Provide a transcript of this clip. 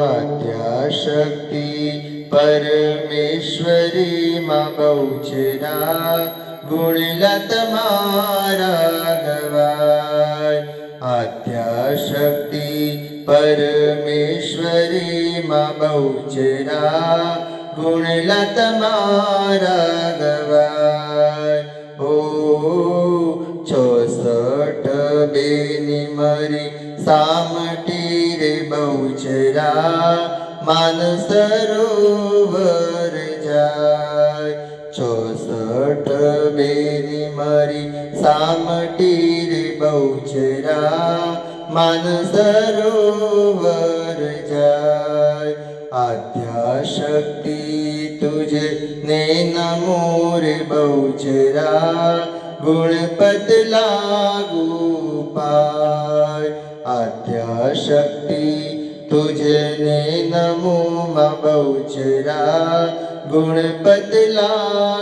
आद्याशक्ति परमेश्वरी मां बहुचरा गुणला तमारा गवाय। आद्याशक्ति परमेश्वरी मां बहुचरा गुणला तमारा गवाय। ओ 64 बेनी मरी सामटी रे बहुचरा मानसरोवर जाय। 64 बेनी मरी सामटी रे बहुचरा मानसरोवर जाय। आद्याशक्ति तुझे ने नमो रे बहुचरा गुणपत लागू पाय। आद्याशक्ति तुझे ने नमो मां बहुचरा गुणपत लागू